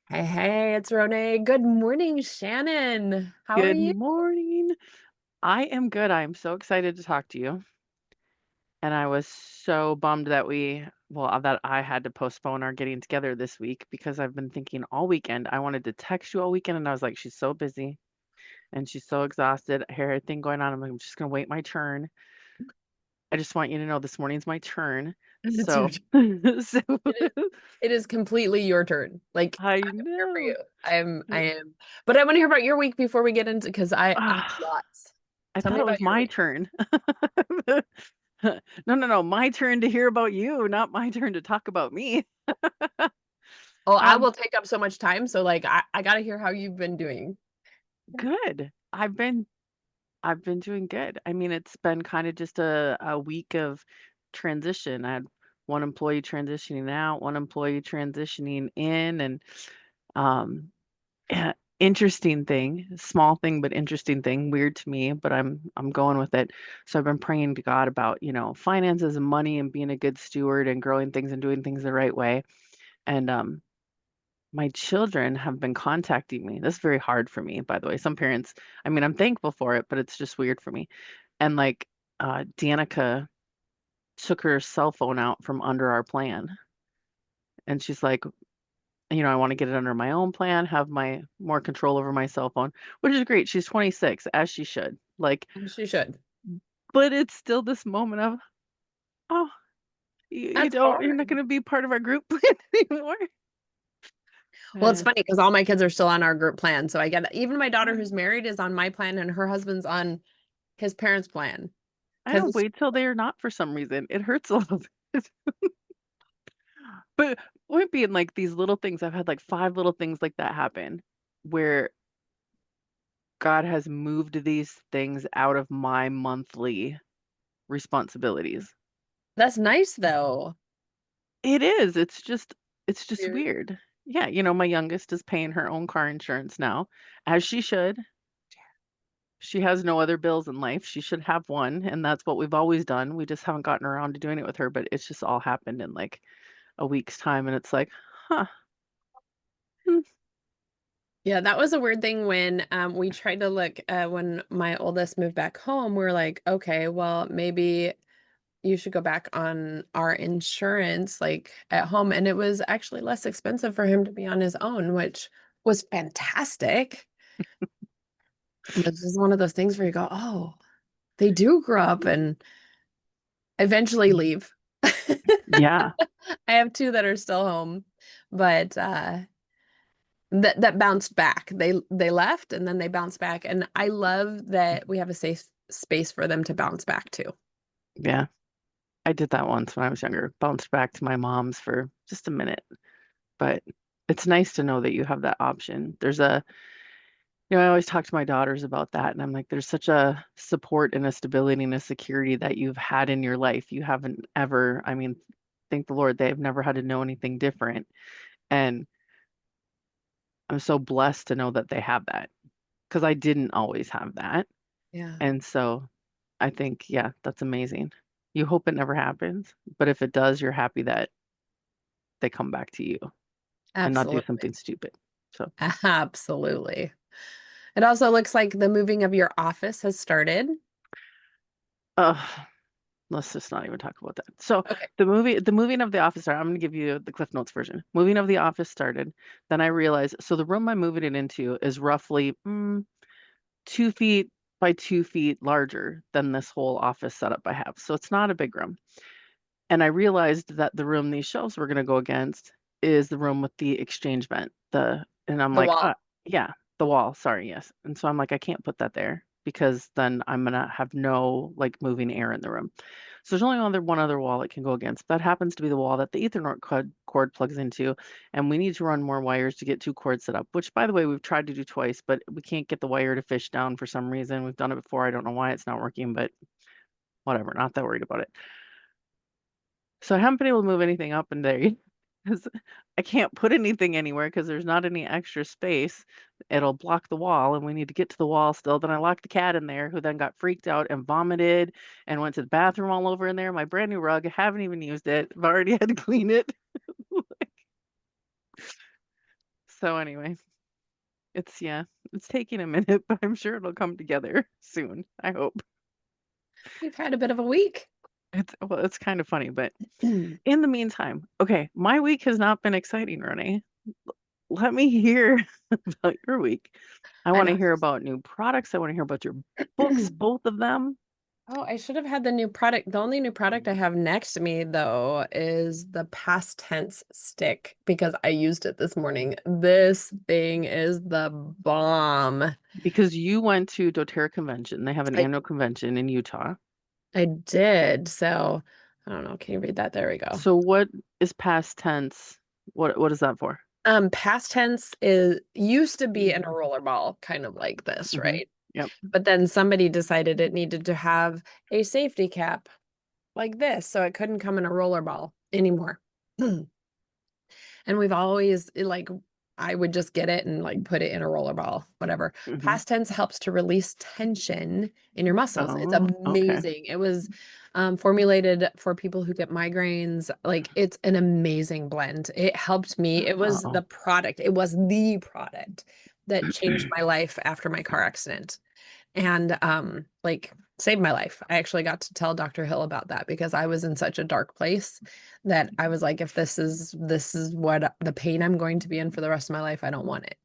Hey, it's Ronai. Good morning, Shannon. How are Good you? morning. I am good. I am so excited to talk to you. And I was so bummed that that I had to postpone our getting together this week because I've been thinking all weekend. I wanted to text you all weekend and I was like, she's so busy and she's so exhausted. I hear everything going on. I'm like, I'm just gonna wait my turn. I just want you to know this morning's my turn. It's your So, turn. so It is, it is completely your turn. Like I I'm here for you. know. I am. But I want to hear about your week before we get into because I have Ah, lots. I Tell thought me it about was your my week. turn. No, no, no. My turn to hear about you, not my turn to talk about me. Oh, I Um, will take up so much time. So like I gotta hear how you've been doing. Good. I've been doing good. I mean, it's been kind of just a week of transition. I had one employee transitioning out, one employee transitioning in, and um, interesting thing, small thing but interesting thing, weird to me, but I'm going with it. So I've been praying to God about, finances and money and being a good steward and growing things and doing things the right way. And my children have been contacting me. This is very hard for me, by the way. Some parents, I mean, I'm thankful for it, but it's just weird for me. And like, Danica took her cell phone out from under our plan. And she's like, I want to get it under my own plan, have my more control over my cell phone, which is great. She's 26, as she should. Like, She should. but it's still this moment of, oh, That's you're not hard. going to be part of our group plan anymore. Well, it's And, funny because all my kids are still on our group plan. So I get it. Even my daughter who's um, married is on my plan and her husband's on his parents' plan. I Because don't it's wait till they are not for some reason. It hurts a little bit. But point being, like these little things, I've had like five little things like that happen where God has moved these things out of my monthly responsibilities. that's nice though. It is. It's just Dude. weird. Yeah, my youngest is paying her own car insurance now, as she should. She has no other bills in life. She should have one, and that's what we've always done. We just haven't gotten around to doing it with her, but it's just all happened in like a week's time, and it's like, huh. Hmm. Yeah, that was a weird thing when we tried to look when my oldest moved back home. We were like, okay, well, maybe you should go back on our insurance like at home. And it was actually less expensive for him to be on his own, which was fantastic. But it's just one of those things where you go, oh, they do grow up and eventually leave. Yeah. I have two that are still home, but that bounced back. They left and then they bounced back, and I love that we have a safe space for them to bounce back to. Yeah. I did that once when I was younger. Bounced back to my mom's for just a minute. But it's nice to know that you have that option. I always talk to my daughters about that, and I'm like, there's such a support and a stability and a security that you've had in your life. You haven't ever, I mean, thank the Lord, they've never had to know anything different. And I'm so blessed to know that they have that because I didn't always have that. Yeah, And so I think, yeah, that's amazing. You hope it never happens, but if it does, you're happy that they come back to you and not do absolutely. something stupid. So, Absolutely. It also looks like the moving of your office has started. uh, let's just not even talk about that. So Okay. the moving of the office started. I'm going to give you the Cliff Notes version. Moving of the office started. Then I realized, so the room I'm moving it into is roughly 2 feet by 2 feet larger than this whole office setup I have. So it's not a big room. And I realized that the room these shelves were going to go against is the room with the exchange vent. And I'm The like, wall. yeah, the wall. Sorry, yes. And so I'm like, I can't put that there because then I'm gonna have no like moving air in the room. So there's only one other wall it can go against. That happens to be the wall that the Ethernet cord plugs into, and we need to run more wires to get two cords set up. Which, by the way, we've tried to do twice, but we can't get the wire to fish down for some reason. We've done it before. I don't know why it's not working, but whatever. Not that worried about it. So I haven't been able to move anything up in there because I can't put anything anywhere because there's not any extra space. It'll block the wall, and we need to get to the wall still. Then I locked the cat in there, who then got freaked out and vomited and went to the bathroom all over in there. My brand new rug, I haven't even used it. I've already had to clean it. So anyway, yeah, it's taking a minute, but I'm sure it'll come together soon. I hope. You've had a bit of a week. It's kind of funny, but in the meantime, okay, my week has not been exciting, Renee. Let me hear about your week. I I want to know. hear about new products. I want to hear about your books, both of them. Oh, I should have had the new product. The only new product I have next to me, though, is the past tense stick because I used it this morning. This thing is the bomb. Because you went to doTERRA convention. They have an I annual convention in Utah. I did. So I don't know. Can you read that? There we go. So what is past tense? What is that for? Past tense is used to be in a roller ball, kind of like this, Mm-hmm. right? Yep. But then somebody decided it needed to have a safety cap like this, so it couldn't come in a roller ball anymore. And we've always like I would just get it and like put it in a roller ball, whatever. Mm-hmm. Past tense helps to release tension in your muscles. It's Oh, okay. amazing. It was formulated for people who get migraines. Like it's an amazing blend. It helped me. It was Oh. the product. It was the product that changed my life after my car accident and like saved my life. I actually got to tell Dr. Hill about that because I was in such a dark place that I was like, if this is what the pain I'm going to be in for the rest of my life, I don't want it.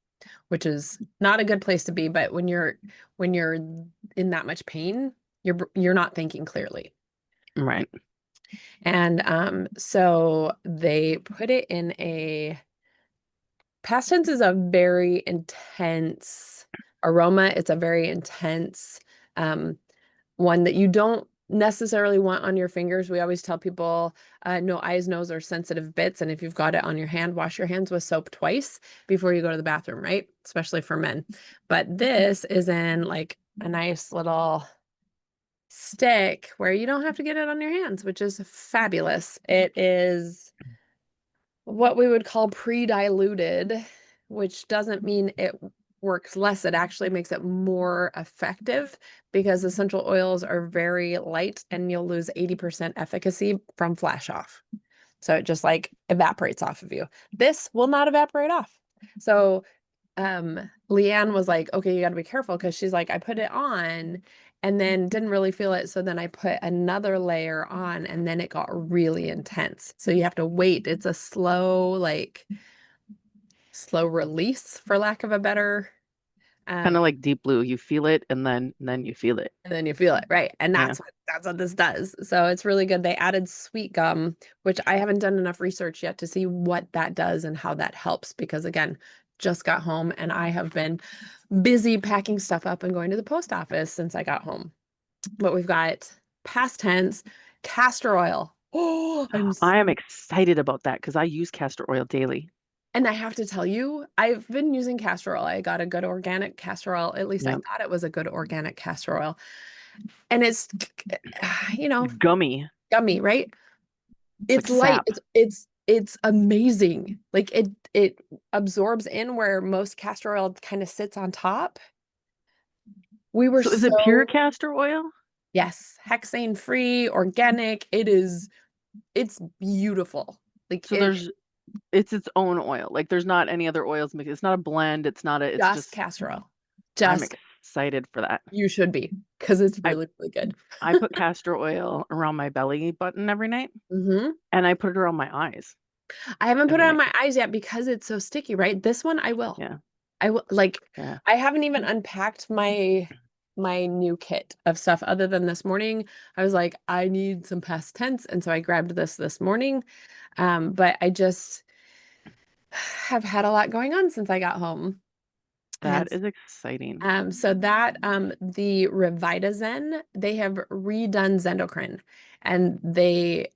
Which is not a good place to be, but when you're in that much pain, you're not thinking clearly. Right. And so they put it in a past tense is a very intense aroma. It's a very intense um, one that you don't necessarily want on your fingers. We always tell people no eyes, nose, or sensitive bits. And if you've got it on your hand, wash your hands with soap twice before you go to the bathroom, right? Especially for men. But this is in like a nice little stick where you don't have to get it on your hands, which is fabulous. It is what we would call pre-diluted, which doesn't mean it works less. It actually makes it more effective because essential oils are very light and you'll lose 80% efficacy from flash off. So it just like evaporates off of you. This will not evaporate off. So Leanne was like, okay, you got to be careful because she's like, I put it on and then didn't really feel it. So then I put another layer on and then it got really intense. So you have to wait. It's a slow, like slow release for lack of a better Kind of um like Deep Blue. You feel it and then you feel it. and then you feel it, right? And Yeah. that's what this does. So it's really good. They added sweet gum, which I haven't done enough research yet to see what that does and how that helps because again, just got home and I have been busy packing stuff up and going to the post office since I got home. But we've got past tense, castor oil. Oh, I am excited about that because I use castor oil daily. and I have to tell you, I've been using castor oil. I got a good organic castor oil. At least I Yeah. thought it was a good organic castor oil. And it's, you know, Gummy. gummy, right? It's like It's light. sap. It's amazing. Like it absorbs in where most castor oil kind of sits on top. We were So is it pure so, castor oil? yes, hexane free, organic. It's beautiful. Like So it it's its own oil. Like there's not any other oils mixed. It's not a blend. It's just just castor oil. I'm Just excited for that. you should be because it's I really, really good. I put castor oil around my belly button every night Hmm. and I put it around my eyes I haven't put it every on night. my eyes yet because it's so sticky, right? This one I will. Yeah. I will like Yeah. I haven't even unpacked my new kit of stuff other than this morning. I was like, I need some past tense, and so I grabbed this morning. But I just have had a lot going on since I got home. That And is exciting. so that the Revitazen, they have redone Zendocrine and they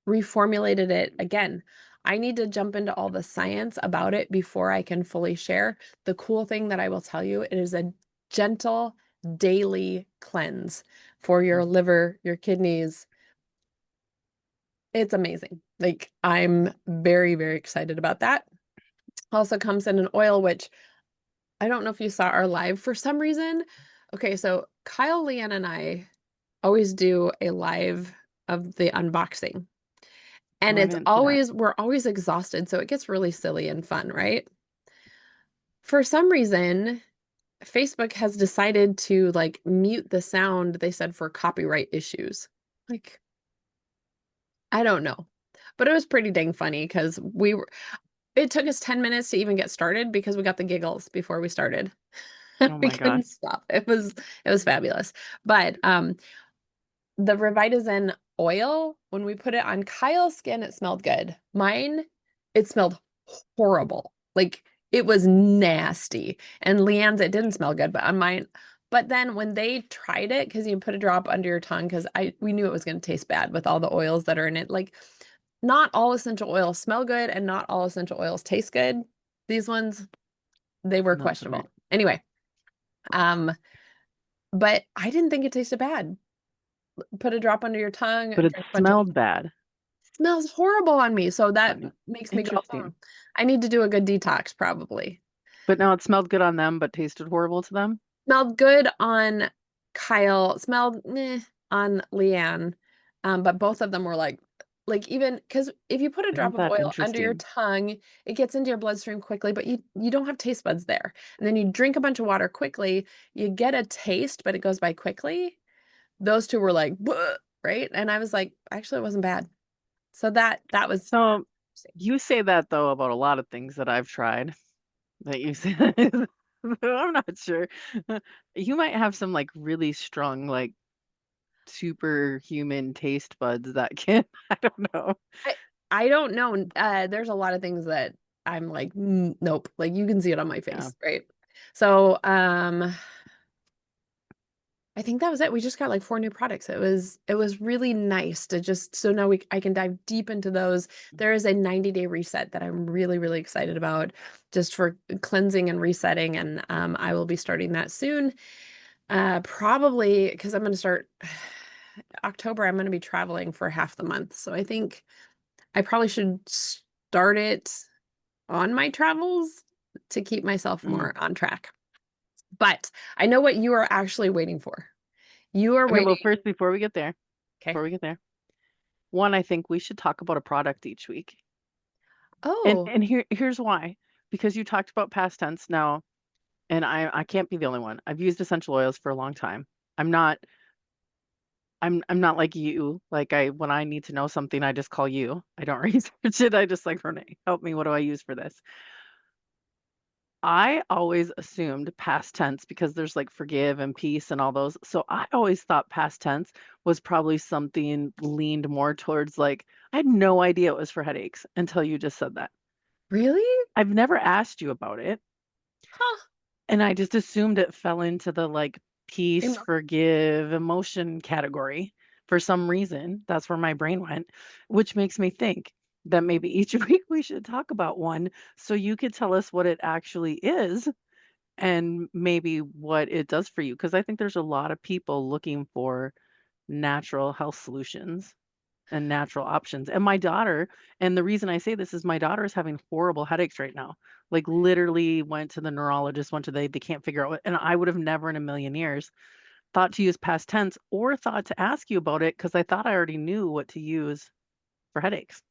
reformulated it again. I need to jump into all the science about it before I can fully share. The cool thing that I will tell you, it is a gentle daily cleanse for your liver, your kidneys. It's amazing. Like I'm very, very excited about that. Also comes in an oil, which I don't know if you saw our live for some reason. Okay, so Kyle, Leanne, and I always do a live of the unboxing. Oh, And I it's didn't see that. always, we're always exhausted. So it gets really silly and fun, right? For some reason, Facebook has decided to like mute the sound, they said, for copyright issues. Like, I don't know. But it was pretty dang funny because it took us 10 minutes to even get started because we got the giggles before we started. Oh We my gosh. couldn't stop. It was fabulous. But the Revitazine oil, when we put it on Kyle's skin, it smelled good. Mine, it smelled horrible. Like it was nasty. And Leanne's, it didn't smell good, but on mine. But then when they tried it, because you put a drop under your tongue, because we knew it was going to taste bad with all the oils that are in it. Like not all essential oils smell good and not all essential oils taste good. These ones, they were Not so great. questionable. Anyway, um, but I didn't think it tasted bad. Put a drop under your tongue, But it drink a bunch of smelled bad. smells horrible on me. So that Funny. makes me go, Interesting. I need to do a good detox probably. But now it smelled good on them, but tasted horrible to them. Smelled good on Kyle, smelled meh on Leanne. But both of them were like even because if you put a drop Isn't of that oil under your interesting? tongue, it gets into your bloodstream quickly, but you don't have taste buds there. And then you drink a bunch of water quickly, you get a taste, but it goes by quickly. Those two were like, "Bleh," right? And I was like, actually, it wasn't bad. So that was So you say that though about a lot of things that I've tried that you say. I'm not sure. You might have some like really strong, like superhuman taste buds that can, I don't know. I I don't know. There's a lot of things that I'm like, nope. Like you can see it on my Yeah. face, right? So, I think that was it. We just got like 4 new products. It was really nice to just so now I can dive deep into those. There is a 90-day reset that I'm really, really excited about just for cleansing and resetting. And I will be starting that soon. Probably because I'm going to start October, I'm going to be traveling for half the month. So I think I probably should start it on my travels to keep myself Mm. more on track. But I know what you are actually waiting for. You are Okay, waiting. well, first, Okay. before we get there, one, I think we should talk about a product each week. And Oh, here's why. Because you talked about past tense now, and I can't be the only one. I've used essential oils for a long time. I'm not I'm not like you. Like when I need to know something, I just call you. I don't research it. I just like, Renee, help me. What do I use for this? I always assumed past tense because there's like forgive and peace and all those. So I always thought past tense was probably something leaned more towards like, I had no idea it was for headaches until you just said that. really? I've never asked you about it. Huh. And I just assumed it fell into the like peace, Emo- forgive, emotion category for some reason. That's where my brain went, which makes me think that maybe each week we should talk about one so you could tell us what it actually is and maybe what it does for you. Because I think there's a lot of people looking for natural health solutions and natural options. And my daughter, and the reason I say this is my daughter is having horrible headaches right now. Like literally went to the neurologist, went to they can't figure out what, and I would have never in a million years thought to use past tense or thought to ask you about it because I thought I already knew what to use for headaches.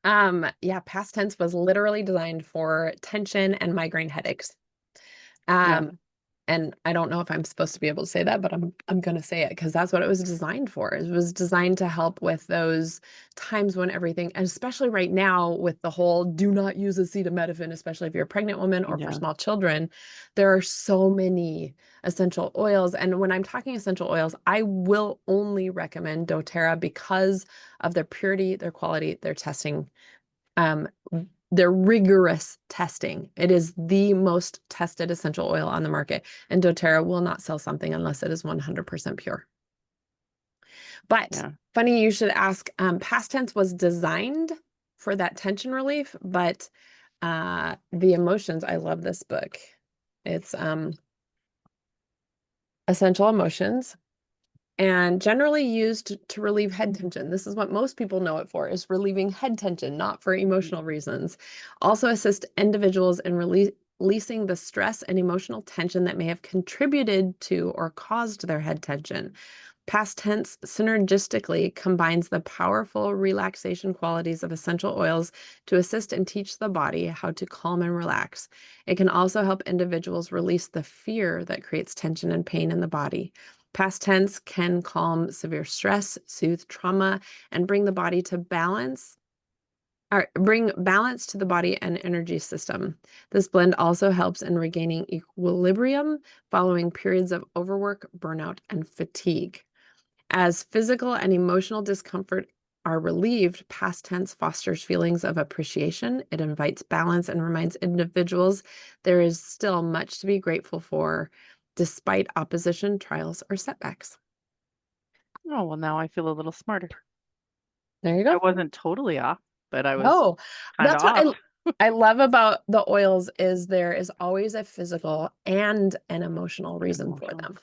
yeah, past tense was literally designed for tension and migraine headaches. Yeah. Um, and I don't know if I'm supposed to be able to say that, but I'm gonna say it because that's what it was designed for. It was designed to help with those times when everything, and especially right now with the whole do not use acetaminophen, especially if you're a pregnant woman or for Yeah. small children. There are so many essential oils. And when I'm talking essential oils, I will only recommend doTERRA because of their purity, their quality, their testing. Um, their rigorous testing. It is the most tested essential oil on the market, and doTERRA will not sell something unless it is 100% pure. But Yeah. funny you should ask, past tense was designed for that tension relief, but the emotions, I love this book. It's Essential Emotions and generally used to relieve head tension. This is what most people know it for, is relieving head tension, not for emotional reasons. Also assist individuals in releasing the stress and emotional tension that may have contributed to or caused their head tension. Past tense synergistically combines the powerful relaxation qualities of essential oils to assist and teach the body how to calm and relax. It can also help individuals release the fear that creates tension and pain in the body. Past tense can calm severe stress, soothe trauma, and bring the body to balance or bring balance to the body and energy system. This blend also helps in regaining equilibrium following periods of overwork, burnout, and fatigue. As physical and emotional discomfort are relieved, past tense fosters feelings of appreciation. It invites balance and reminds individuals there is still much to be grateful for, despite opposition, trials, or setbacks. Oh, well, now I feel a little smarter. There you I go. wasn't totally off, but I was Oh, kind of that's what off. I love about the oils is there is always a physical and an emotional And reason for emotional. them.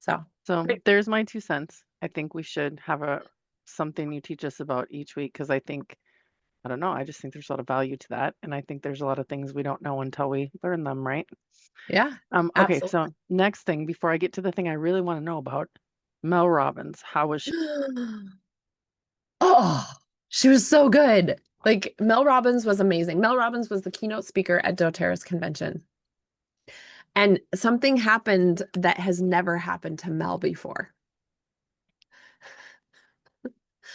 So, So great. there's my 2 cents. I think we should have a something you teach us about each week because I don't know, I just think there's a lot of value to that, and I think there's a lot of things we don't know until we learn them, right? Yeah, Okay, absolutely. so next thing before I get to the thing I really want to know about, Mel Robbins, how was she? Oh, she was so good. Like Mel Robbins was amazing. Mel Robbins was the keynote speaker at doTERRA's convention. And something happened that has never happened to Mel before.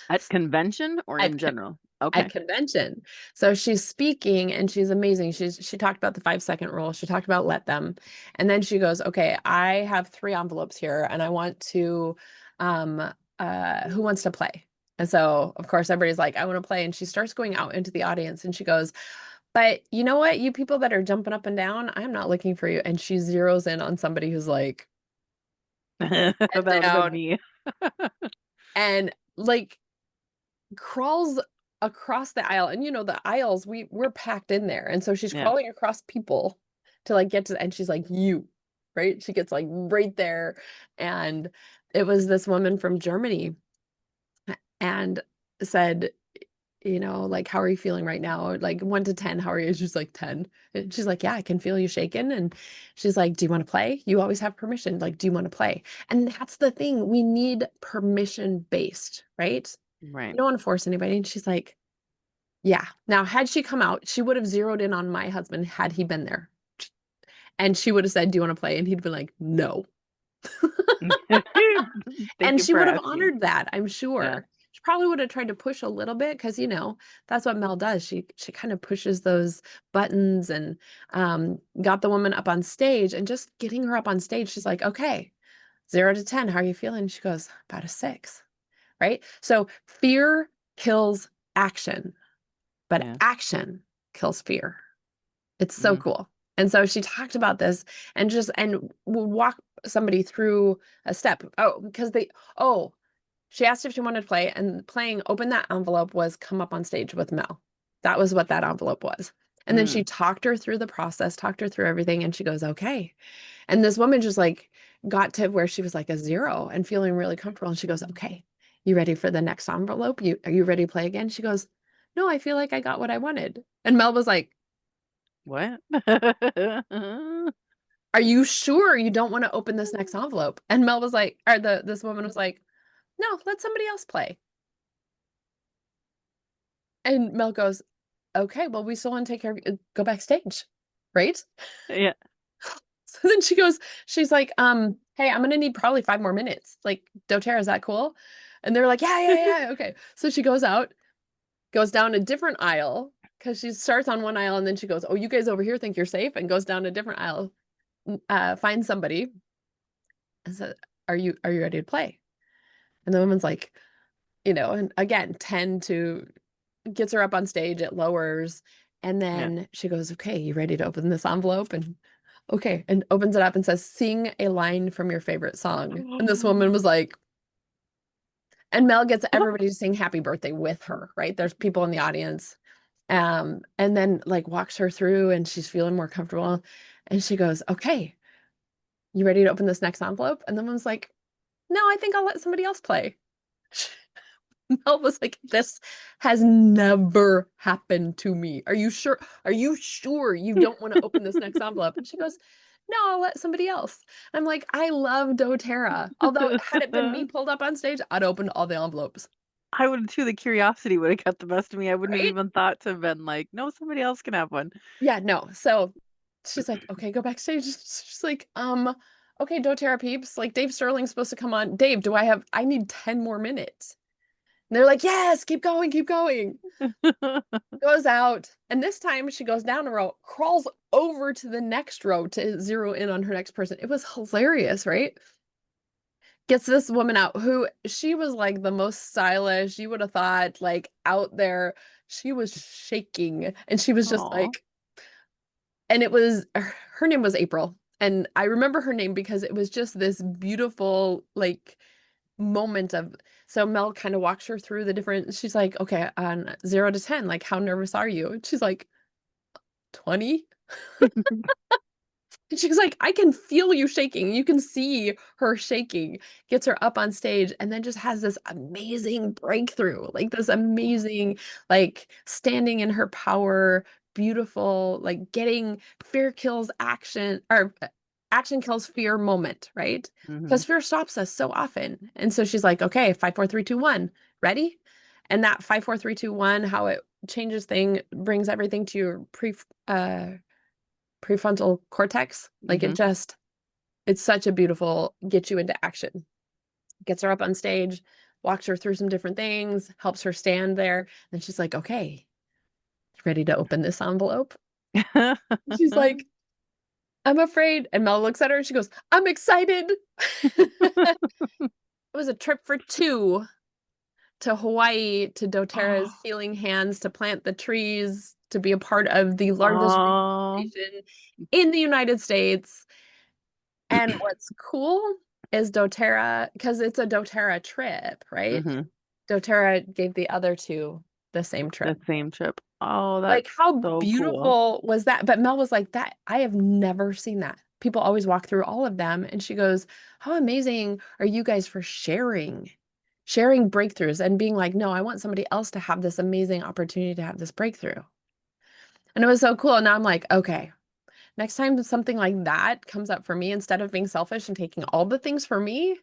At convention or in At general? at Okay. convention. So she's speaking and she's amazing. She talked about the 5-second rule. She talked about let them. And then she goes, "Okay, I have 3 envelopes here and I want to who wants to play?" And so, of course, everybody's like, "I want to play." And she starts going out into the audience and she goes, "But you know what? You people that are jumping up and down, I'm not looking for you." And she zeroes in on somebody who's like That head would have been down me. and like crawls across the aisle. And the aisles, we're packed in there. And so she's Yeah. crawling across people to like get to, and she's like, "You," right? She gets like right there. And it was this woman from Germany and said, like, "How are you feeling right now? Like 1 to 10, how are you?" She's like 10. And she's like, "Yeah, I can feel you shaking." And she's like, "Do you want to play? You always have permission. Like, do you want to play?" And that's the thing. We need permission based, right? Right. You don't want to force anybody. And she's like, "Yeah." Now, had she come out, she would have zeroed in on my husband had he been there. And she would have said, "Do you want to play?" And he'd been like, "No." Thank And you she for would have asking. honored that, I'm Yeah. sure. She probably would have tried to push a little bit because, that's what Mel does. She kind of pushes those buttons and got the woman up on stage, and just getting her up on stage, she's like, "Okay, 0 to 10, how are you feeling?" She goes, "About a 6." Right? So fear kills action, but Yeah. action kills fear. It's so Mm. cool. And so she talked about this and would walk somebody through a step. Oh, because she asked if she wanted to play, and playing Open That Envelope was come up on stage with Mel. That was what that envelope was. And then she Mm. talked her through the process, talked her through everything, and she goes, "Okay." And this woman just like got to where she was like a 0 and feeling really comfortable. And she goes, "Okay, you ready for the next envelope? Are you ready to play again?" She goes, "No, I feel like I got what I wanted." And Mel was like, What? "Are you sure you don't want to open this next envelope?" And Mel was like, or this woman was like, "No, let somebody else play." And Mel goes, "Okay, well, we still want to take care of you. Go backstage." Right? Yeah. So then she's like, "Hey, I'm gonna need probably 5 more minutes. Like, doTERRA, is that cool?" And they're like, "Yeah, yeah, yeah, okay." So she goes out, goes down a different aisle, because she starts on one aisle and then she goes, "Oh, you guys over here think you're safe," and goes down a different aisle, finds somebody and said, "Are you ready to play?" And the woman's like, and again, 10 to gets her up on stage, it lowers, and Yeah. then she goes, "Okay, you ready to open this envelope?" And okay, and opens it up and says, "Sing a line from your favorite song." And this woman was like, and Mel gets everybody to sing happy birthday with her, right? There's people in the audience. And then like walks her through and she's feeling more comfortable. And she goes, "Okay, you ready to open this next envelope?" And the woman's like, "No, I think I'll let somebody else play." Mel was like, "This has never happened to me. Are you sure? Are you sure you don't want to open this next envelope?" And she goes, no, I'll let somebody else. I'm like, I love doTERRA. Although had it been me pulled up on stage, I'd opened all the envelopes, I would too, the curiosity would have got the best of me. I wouldn't have right? even thought to have been like, "No, somebody else can have one." Yeah, no. So she's like, okay, go backstage. She's like, okay, doTERRA peeps, like Dave Sterling's supposed to come on. Dave, I need 10 more minutes. And they're like, yes, keep going, keep going. Goes out. And this time she goes down a row, crawls over to the next row to zero in on her next person. It was hilarious, right? Gets this woman out who she was like the most stylish. You would have thought like out there. She was shaking and she was just Aw. like, and it was her name was April. And I remember her name because it was just this beautiful like moment of so Mel kind of walks her through the different she's like, okay, on 0 to 10, like how nervous are you? And she's like, 20. And she's like, I can feel you shaking. You can see her shaking, gets her up on stage, and then just has this amazing breakthrough, like this amazing, like standing in her power, beautiful, like getting fear kills action or action kills fear moment, right? Mhm. Because fear stops us so often. And so she's like, okay, 5, 4, 3, 2, 1, ready? And that 5, 4, 3, 2, 1, how it changes thing, brings everything to your prefrontal cortex. Like Mhm. it's such a beautiful get you into action. Gets her up on stage, walks her through some different things, helps her stand there. And she's like, okay, ready to open this envelope? She's like, I'm afraid. And Mel looks at her and she goes, I'm excited. It was a trip for two to Hawaii to doTERRA's Oh. Healing Hands to plant the trees, to be a part of the largest Aw. reforestation in the United States. And what's cool is doTERRA, because it's a doTERRA trip, right? Mhm. doTERRA gave the other two the same The trip. same trip. Oh, Like, that's how so cool. beautiful was that? But Mel was like, that I have never seen that. People always walk through all of them. And she goes, how amazing are you guys for sharing breakthroughs and being like, no, I want somebody else to have this amazing opportunity to have this breakthrough. And it was so cool. And now I'm like, okay, next time something like that comes up for me, instead of being selfish and taking all the things for me,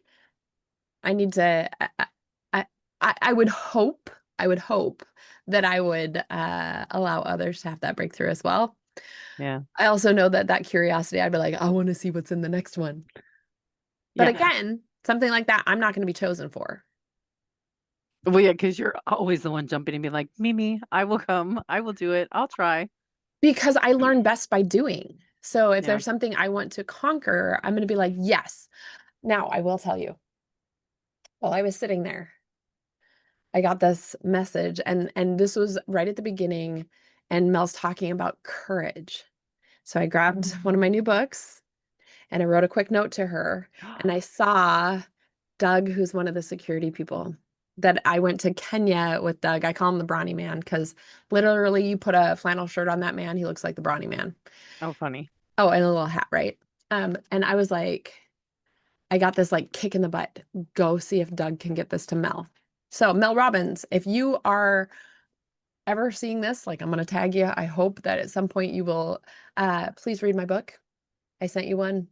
I need to, I, I I would hope that I would allow others to have that breakthrough as well. Yeah. I also know that that curiosity, I'd be like, I want to see what's in the next one. But Yeah. again, something like that, I'm not going to be chosen for Well, yeah, because 'cause you're always the one jumping and being like, "Mimi, I will come. I will do it. I'll try." because I learn best by doing. So if Yeah. there's something I want to conquer, I'm going to be like, yes. Now, I will tell you, while I was sitting there, I got this message and this was right at the beginning and Mel's talking about courage. So I grabbed one of my new books and I wrote a quick note to her and I saw Doug, who's one of the security people that I went to Kenya with Doug. I call him the brawny man because literally you put a flannel shirt on that man, he looks like the brawny man. Oh, funny. Oh, and a little hat, right? And I was like, I got this like kick in the butt. Go see if Doug can get this to Mel. So Mel Robbins, if you are ever seeing this, like I'm gonna tag you. I hope that at some point you will please read my book. I sent you one.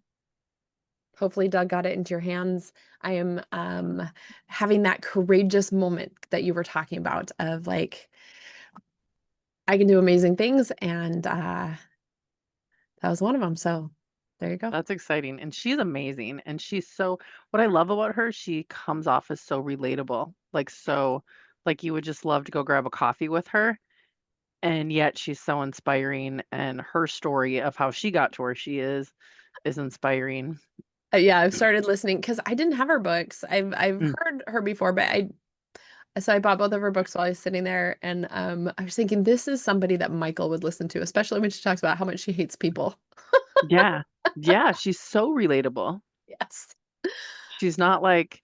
Hopefully Doug got it into your hands. I am having that courageous moment that you were talking about of like I can do amazing things and that was one of them. So there you go. That's exciting, and she's amazing, and she's so what I love about her, she comes off as so relatable, like, you would just love to go grab a coffee with her, and yet she's so inspiring, and her story of how she got to where she is inspiring. Yeah, I've started listening because I didn't have her books. I've Mm. heard her before, but I bought both of her books while I was sitting there, and I was thinking this is somebody that Michael would listen to, especially when she talks about how much she hates people. Yeah. Yeah, she's so relatable. Yes. She's not like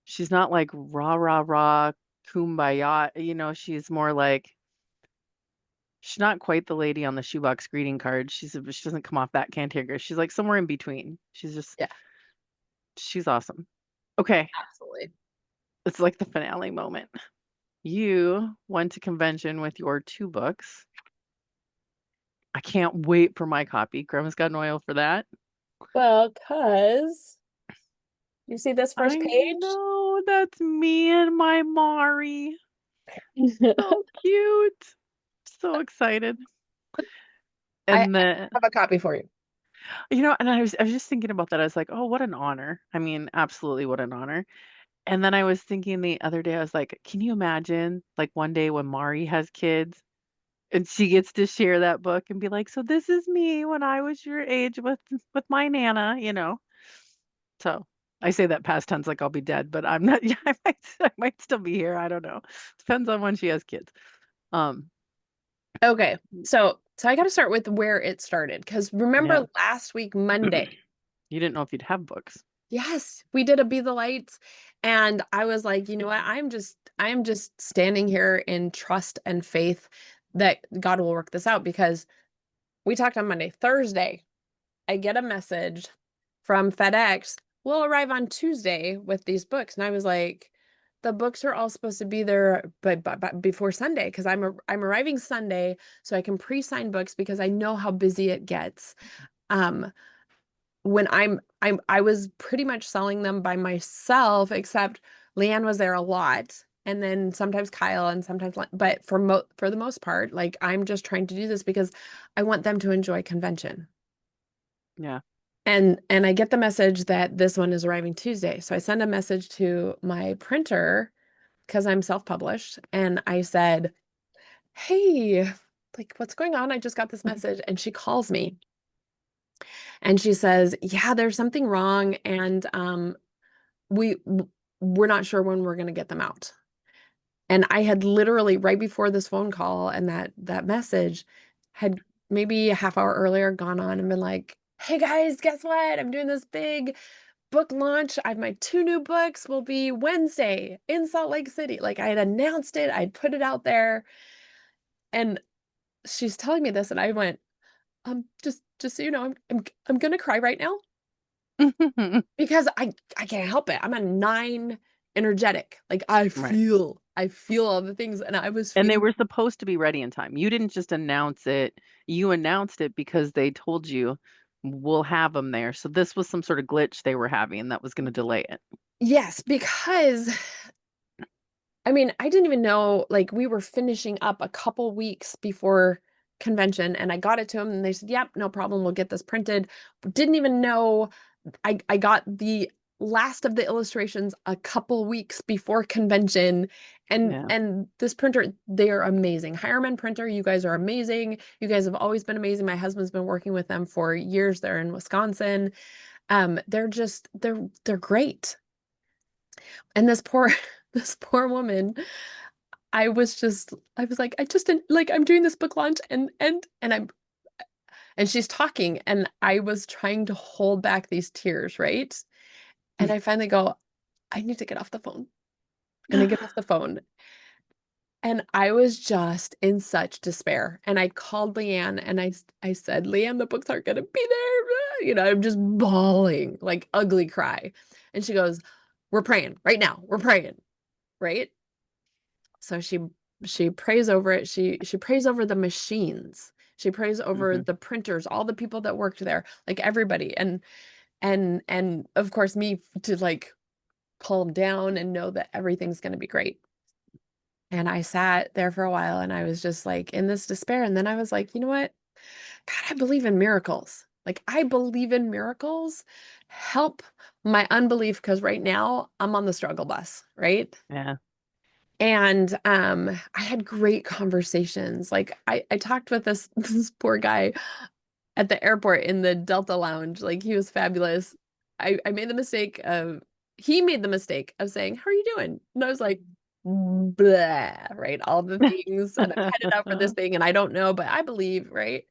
she's not like rah, rah, rah, kumbaya, she's more like she's not quite the lady on the shoebox greeting card. She doesn't come off that cantankerous. She's like somewhere in between. Yeah, She's awesome. Okay, absolutely. it's like the finale moment. You went to convention with your 2 books. I can't wait for my copy. Grandma's got an oil for that. Well, cause you see this first I page? know that's me and my Mari. So cute. So excited. I And then, have a copy for you. and I was just thinking about that. I was like, oh, what an honor. I mean, absolutely what an honor. And then I was thinking the other day, I was like, can you imagine like one day when Mari has kids and she gets to share that book and be like, so this is me when I was your age with my Nana. So I say that past tense like I'll be dead, but I'm not. Yeah, I might still be here. I don't know. Depends on when she has kids. Um, Okay. So I got to start with where it started because yeah. remember last week, Monday, You didn't know if you'd have books. yes, we did a Be the Lights. And I was like, you know what? I'm just standing here in trust and faith that God will work this out because we talked on Monday. Thursday, I get a message from FedEx. We'll arrive on Tuesday with these books. And I was like, the books are all supposed to be there but before Sunday because I'm arriving Sunday so I can pre-sign books because I know how busy it gets. Um, when I was pretty much selling them by myself, except Leanne was there a lot. And then sometimes Kyle and sometimes, but for the most part, like I'm just trying to do this because I want them to enjoy convention. Yeah. And I get the message that this one is arriving Tuesday. So I send a message to my printer because I'm self-published and I said, "Hey, like what's going on? I just got this message." And she calls me and she says, "Yeah, there's something wrong and we we're not sure when we're going to get them out." And I had literally right before this phone call and that message had maybe a half hour earlier gone on and been like, "Hey guys, guess what? I'm doing this big book launch. I have my two new books will be Wednesday in Salt Lake City." Like I had announced it, I'd put it out there, and she's telling me this, and I went, just so you know, I'm gonna cry right now because I can't help it. I'm a nine energetic. Like Right. I feel all the things, and I was And they feeling were supposed to be ready in time. You didn't just announce it. You announced it because they told you we'll have them there. So this was some sort of glitch they were having that was going to delay it. yes, because I mean, I didn't even know, like, we were finishing up a couple weeks before convention, and I got it to them, and they said, "Yep, no problem, we'll get this printed." Didn't even know I got the last of the illustrations a couple weeks before convention, Yeah. and this printer, they are amazing. Hireman Printer, you guys are amazing. You guys have always been amazing. My husband's been working with them for years. They're in Wisconsin. They're just they're great. And this poor this poor woman, I was like, I just didn't like I'm doing this book launch and I'm and she's talking and I was trying to hold back these tears, right? And I finally go, I need to get off the phone. And I get off the phone and I was just in such despair. And I called Leanne and I said, "Leanne, the books aren't gonna be there." I'm just bawling, like ugly cry. And she goes, "We're praying right now. We're praying." Right? So she prays over it. She prays over the machines. She prays over Hmm. the printers, all the people that worked there, like everybody. And of course me to like calm down and know that everything's going to be great. And I sat there for a while and I was just like in this despair. And then I was like, you know what? God, I believe in miracles. Like I believe in miracles. Help my unbelief because right now I'm on the struggle bus, right? Yeah. And I had great conversations. Like I talked with this this poor guy at the airport in the Delta Lounge. Like he was fabulous. I made the mistake of he made the mistake of saying, "How are you doing?" And I was like, blah, right? All the things, and I'm headed out for this thing, and I don't know, but I believe, right?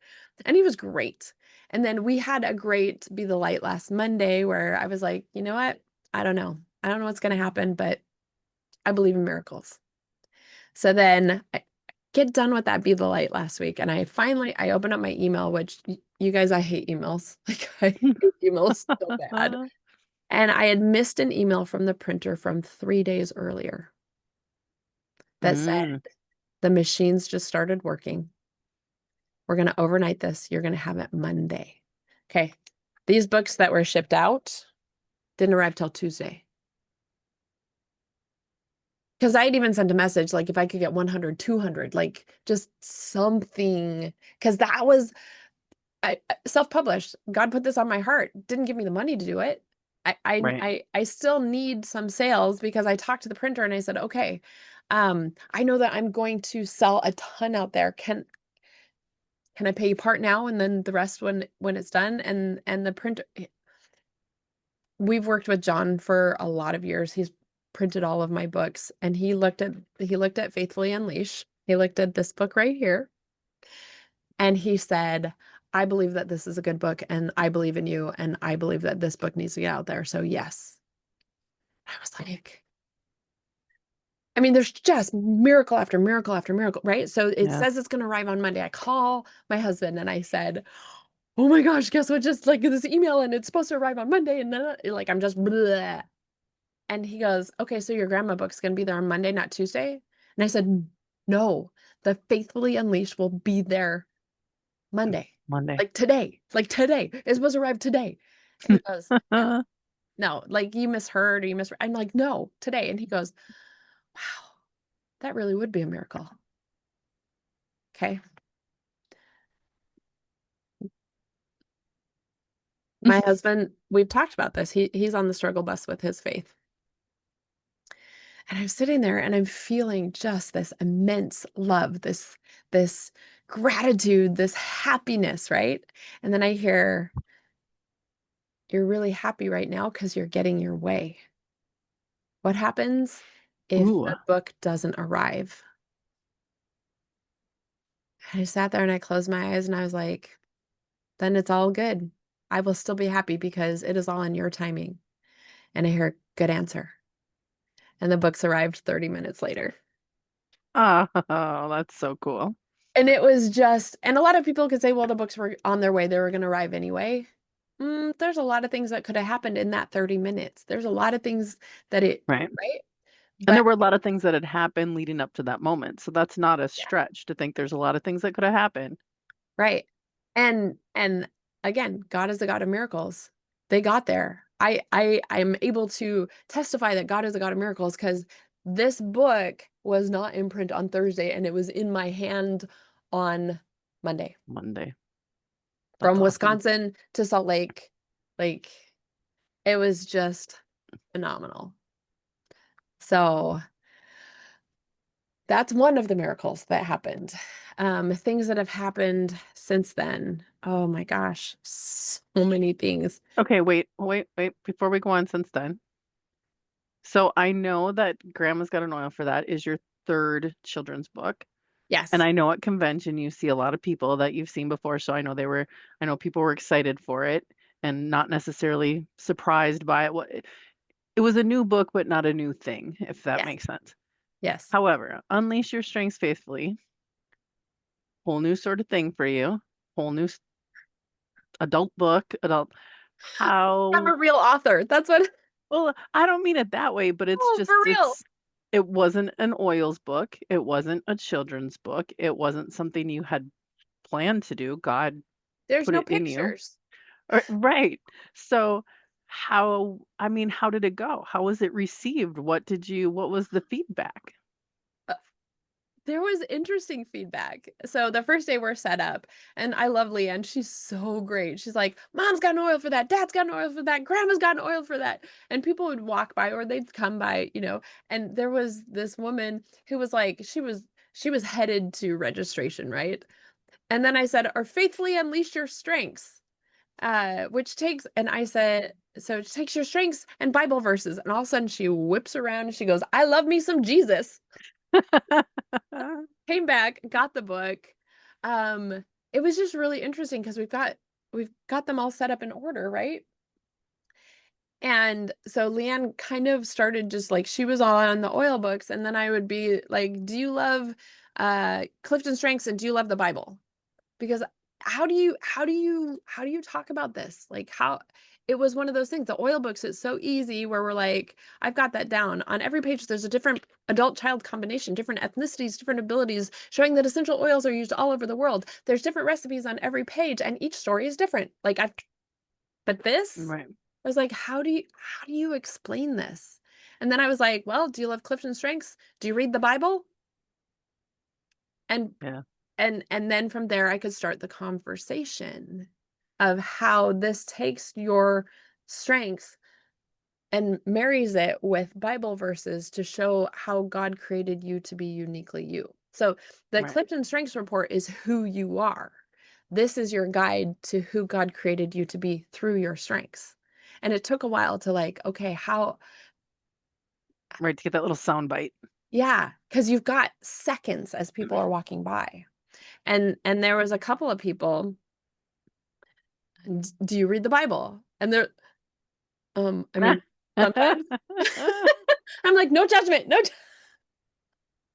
And he was great. And then we had a great Be the Light last Monday where I was like, you know what? I don't know. I don't know what's gonna happen, but I believe in miracles. So then I get done with that Be the Light last week, and I open up my email, which you guys, I hate emails. Like I hate emails so bad. And I had missed an email from the printer from 3 days earlier that said Mm. the machines just started working. We're going to overnight this. You're going to have it Monday. Okay. These books that were shipped out didn't arrive till Tuesday. Because I had even sent a message, like if I could get 100, 200, like just something. Because that was self-published. God put this on my heart. Didn't give me the money to do it. Right. I still need some sales because I talked to the printer and I said, okay, I know that I'm going to sell a ton out there. Can I pay you part now and then the rest when it's done? And the printer, we've worked with John for a lot of years. He's printed all of my books, and he looked at Faithfully Unleashed. He looked at this book right here, and he said, I believe that this is a good book, and I believe in you, and I believe that this book needs to get out there. So yes. I was like, I mean, there's just miracle after miracle after miracle, right? So it Yeah. says it's going to arrive on Monday. I call my husband and I said, oh my gosh, guess what? Just like this email and it's supposed to arrive on Monday. And then like, I'm just, bleh. And he goes, okay, so your grandma book's going to be there on Monday, not Tuesday. And I said, no, the Faithfully Unleashed will be there Monday, Monday. like today. It's supposed to arrive today. And he goes, no, like you misheard or you misread. I'm like, no, today. And he goes, wow, that really would be a miracle. Okay. My husband, we've talked about this. He's on the struggle bus with his faith. And I'm sitting there and I'm feeling just this immense love, this gratitude, this happiness, right? And then I hear, you're really happy right now because you're getting your way. What happens if Ooh. the book doesn't arrive? And I sat there and I closed my eyes and I was like, then it's all good. I will still be happy because it is all in your timing. And I hear, good answer. And the books arrived 30 minutes later. Oh, that's so cool. And it was just, and a lot of people could say, well, the books were on their way. They were going to arrive anyway. There's a lot of things that could have happened in that 30 minutes. There's a lot of things Right. right? And But there were a lot of things that had happened leading up to that moment. So that's not a yeah, stretch to think there's a lot of things that could have happened. right. And again, God is the God of miracles. They got there. I'm able to testify that God is the God of miracles because this book was not in print on Thursday and it was in my hand on Monday. Monday. That's From awesome. Wisconsin to Salt Lake. Like it was just phenomenal. So that's one of the miracles that happened. Things that have happened since then. Oh my gosh, so many things. Okay, wait. Before we go on since then. So I know that Grandma's Got an Oil for That is your third children's book. And Yes, I know at convention you see a lot of people that you've seen before. So I know people were excited for it and not necessarily surprised by it. It was a new book, but not a new thing, if that yes, makes sense. yes. However, Unleash Your Strengths Faithfully, whole new sort of thing for you, whole new adult book, adult. I'm a How, real author. That's what. well, I don't mean it that way, but Oh, for real. it wasn't an oils book. It wasn't a children's book. It wasn't something you had planned to do. God There's put no it in you. pictures. Right. So how did it go? How was it received? What was the feedback? There was interesting feedback. So the first day we're set up, and I love Leanne. She's so great. She's like, Mom's got an oil for that. Dad's got an oil for that. Grandma's got an oil for that. And people would walk by or they'd come by, and there was this woman who was like, she was headed to registration, right? And then I said, or faithfully unleash your strengths, which takes, and I said, so it takes your strengths and Bible verses. And all of a sudden she whips around and she goes, I love me some Jesus. Came back, got the book. It was just really interesting because we've got them all set up in order, right? And so Leanne kind of started just like she was all on the oil books, and then I would be like, "Do you love Clifton Strengths and do you love the Bible?" Because how do you talk about this? Like how it was one of those things. The oil books, it's so easy where we're like, I've got that down. On every page, there's a different adult-child combination, different ethnicities, different abilities, showing that essential oils are used all over the world. There's different recipes on every page, and each story is different. But this, Right. I was like, how do you explain this? And then I was like, well, do you love Clifton Strengths? Do you read the Bible? And Yeah. and then from there I could start the conversation of how this takes your strengths and marries it with Bible verses to show how God created you to be uniquely you. So the Right. Clifton Strengths Report is who you are. This is your guide to who God created you to be through your strengths. And it took a while to like, okay, how, Right, to get that little sound bite. yeah, because you've got seconds as people are walking by. And there was a couple of people, do you read the Bible? And they're, I mean, sometimes. I'm like, no judgment,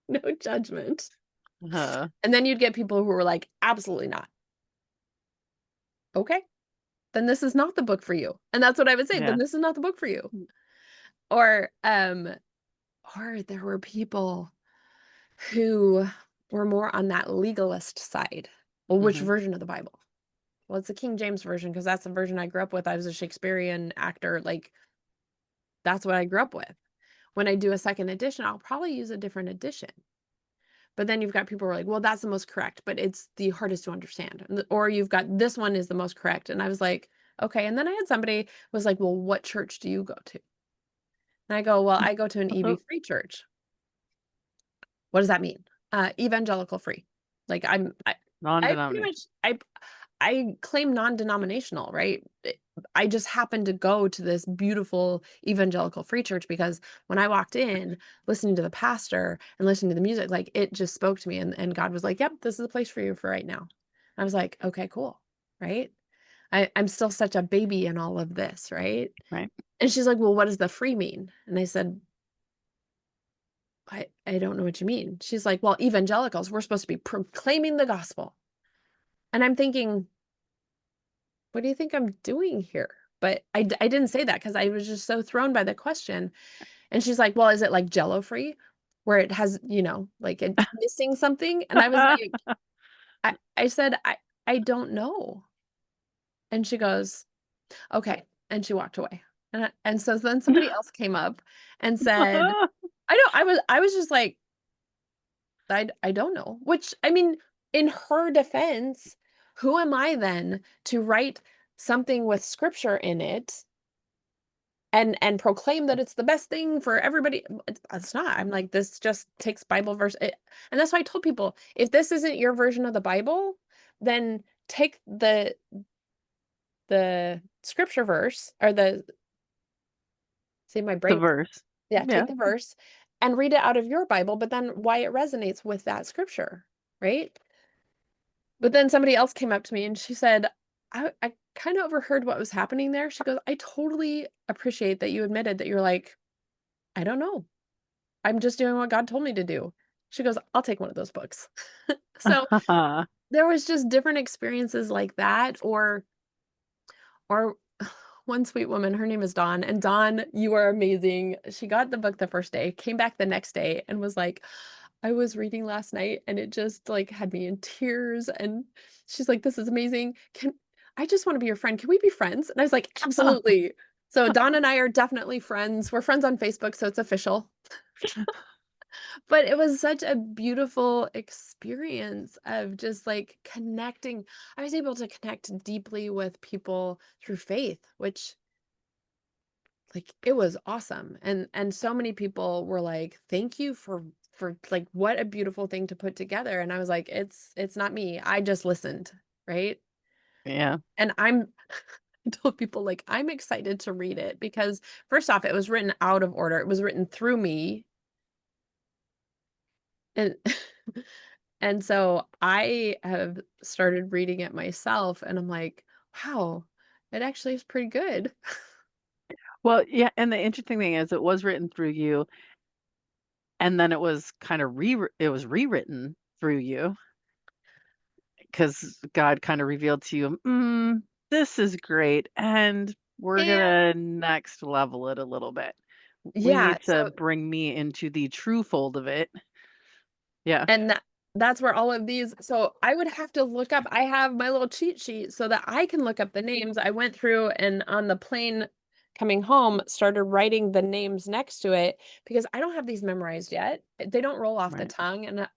no judgment. Uh, And then you'd get people who were like, absolutely not. Okay, then this is not the book for you. And that's what I would say. yeah. Then this is not the book for you. Or or there were people who were more on that legalist side. Well, which Mhm. version of the Bible? Well, it's the King James version because that's the version I grew up with. I was a Shakespearean actor. Like, that's what I grew up with. When I do a second edition, I'll probably use a different edition. But then you've got people who are like, well, that's the most correct, but it's the hardest to understand. Or you've got this one is the most correct. And I was like, okay. And then I had somebody was like, well, what church do you go to? And I go, well, I go to an EV free church. What does that mean? Evangelical free. Like I pretty Non-denomination. much I claim non-denominational, right? I just happened to go to this beautiful evangelical free church because when I walked in, listening to the pastor and listening to the music, like it just spoke to me and God was like, "Yep, this is the place for you for right now." I was like, "Okay, cool." Right? I'm still such a baby in all of this, right? Right. And she's like, "Well, what does the free mean?" And I said, I don't know what you mean." She's like, "Well, evangelicals, we're supposed to be proclaiming the gospel." And I'm thinking, what do you think I'm doing here? But I didn't say that because I was just so thrown by the question. And she's like, well, is it like Jello free where it has, like it's missing something? And I was like, I said, I don't know. And she goes, okay. And she walked away. And so then somebody else came up and said, I was just like, I don't know. Which I mean, in her defense, who am I then to write something with scripture in it and proclaim that it's the best thing for everybody? It's not. I'm like, this just takes Bible verse. And that's why I told people, if this isn't your version of the Bible, then take the scripture verse or the see my The brain. verse. Yeah, Yeah. take the verse and read it out of your Bible, but then why it resonates with that scripture, right? But then somebody else came up to me and she said, I kind of overheard what was happening there. She goes, I totally appreciate that you admitted that you're like, I don't know. I'm just doing what God told me to do. She goes, I'll take one of those books. So there was just different experiences like that, or one sweet woman, her name is Dawn. And Dawn, you are amazing. She got the book the first day, came back the next day and was like, I was reading last night and it just like had me in tears. And she's like, this is amazing. I just want to be your friend. Can we be friends? And I was like, absolutely. So Dawn and I are definitely friends. We're friends on Facebook, so it's official. But it was such a beautiful experience of just like connecting. I was able to connect deeply with people through faith, which like it was awesome. And so many people were like, "Thank you for like what a beautiful thing to put together." And I was like, "It's not me. I just listened." Right? Yeah. And I told people like I'm excited to read it because first off, it was written out of order. It was written through me. And and so I have started reading it myself and I'm like, wow, it actually is pretty good. Well, yeah, and the interesting thing is it was written through you, and then it was kinda it was rewritten through you because God kinda revealed to you, "Mm, this is great, and we're And gonna next level it a little bit. We yeah, need to so bring me into the true fold of it. Yeah, and that's where all of these so I would have to look up I have my little cheat sheet so that I can look up the names. I went through and on the plane coming home started writing the names next to it because I don't have these memorized yet. They don't roll off the right. tongue and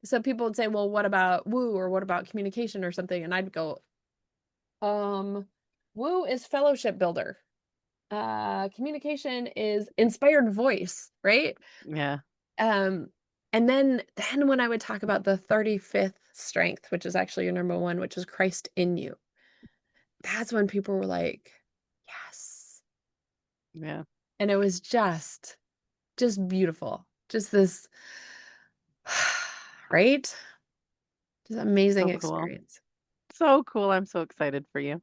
so people would say, "Well, what about woo or what about communication or something?" And I'd go, um woo is fellowship builder. Communication is inspired voice, right? Yeah, Um, and then when I would talk about the 35th strength, which is actually your number one, which is Christ in you, that's when people were like, "Yes." yeah. And it was just beautiful. Just this right? Just amazing So cool. experience. So cool. I'm so excited for you.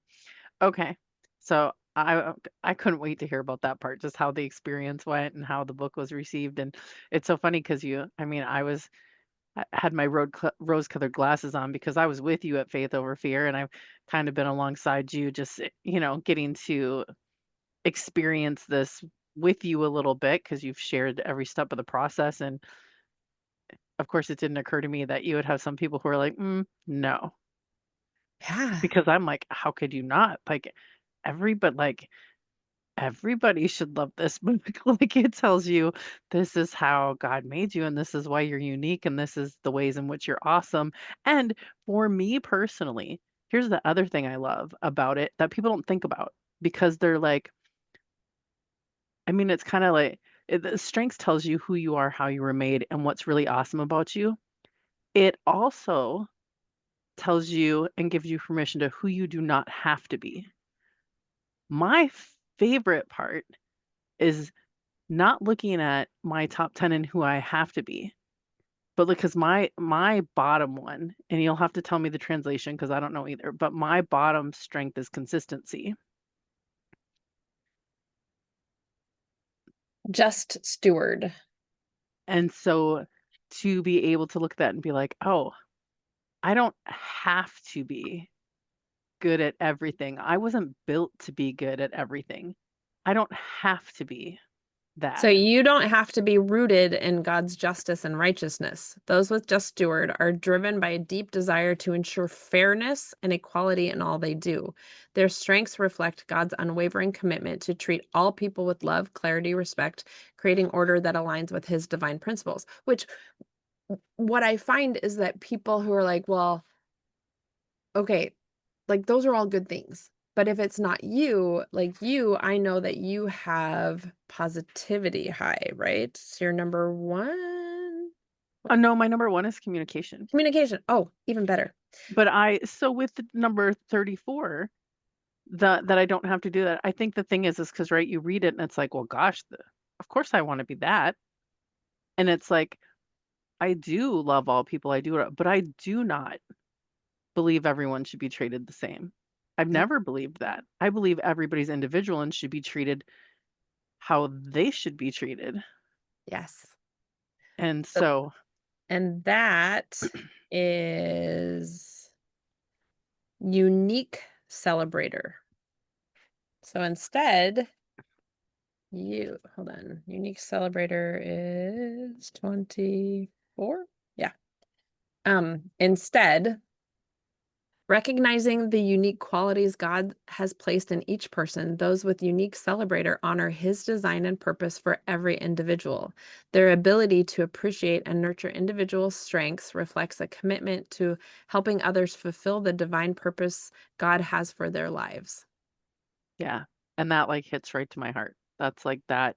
Okay. So I couldn't wait to hear about that part, just how the experience went and how the book was received. And it's so funny because I had my rose-colored glasses on because I was with you at Faith Over Fear, and I've kind of been alongside you, just getting to experience this with you a little bit because you've shared every step of the process. And of course, it didn't occur to me that you would have some people who are like, no, Yeah. because I'm like, how could you not? Like, like everybody should love this book. Like it tells you this is how God made you and this is why you're unique and this is the ways in which you're awesome. And for me personally, here's the other thing I love about it that people don't think about because they're like, it's kind of like the strengths tells you who you are, how you were made, and what's really awesome about you. It also tells you and gives you permission to who you do not have to be. My favorite part is not looking at my top 10 and who I have to be, but because my bottom one, and you'll have to tell me the translation because I don't know either, but my bottom strength is consistency. Just steward. And so to be able to look at that and be like, "Oh, I don't have to be good at everything. I wasn't built to be good at everything. I don't have to be So that." you don't have to be rooted in God's justice and righteousness. Those with just steward are driven by a deep desire to ensure fairness and equality in all they do. Their strengths reflect God's unwavering commitment to treat all people with love, clarity, respect, creating order that aligns with his divine principles. Which what I find is that people who are like, well, okay, like those are all good things. But if it's not you, like you, I know that you have positivity high, right? It's your number one. No, my number 1 is communication. Communication. Oh, even better. But so with the number 34, that I don't have to do that. I think the thing is because right, you read it and it's like, "Well, gosh, of course I wanna be that." And it's like, I do love all people, I do, but I do not believe everyone should be treated the same. I've Yep. never believed that. I believe everybody's individual and should be treated how they should be treated. Yes. And So, so and that is unique celebrator. So instead, hold on. Unique celebrator is 24. Yeah. Instead, recognizing the unique qualities God has placed in each person, those with unique celebrator honor his design and purpose for every individual. Their ability to appreciate and nurture individual strengths reflects a commitment to helping others fulfill the divine purpose God has for their lives. yeah, and that, like, hits right to my heart. That's like that